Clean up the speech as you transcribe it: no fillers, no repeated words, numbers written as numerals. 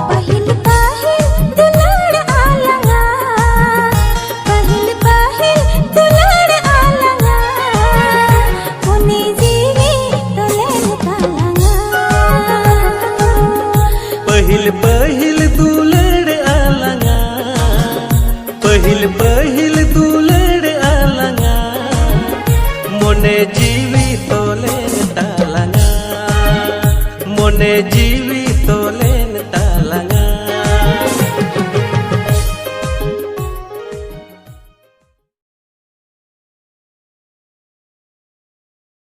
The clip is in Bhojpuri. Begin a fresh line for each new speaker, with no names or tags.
पहिल पहिल दुलार आलंगा, पहिल पहिल दुलार आलंगा, मोने जीवी तोलेन तालंगा।
पहिल पहिल दुलार आलंगा, पहिल पहिल दुलार आलंगा, मोने जीवी तोलेन तालंगा, मोने जीवी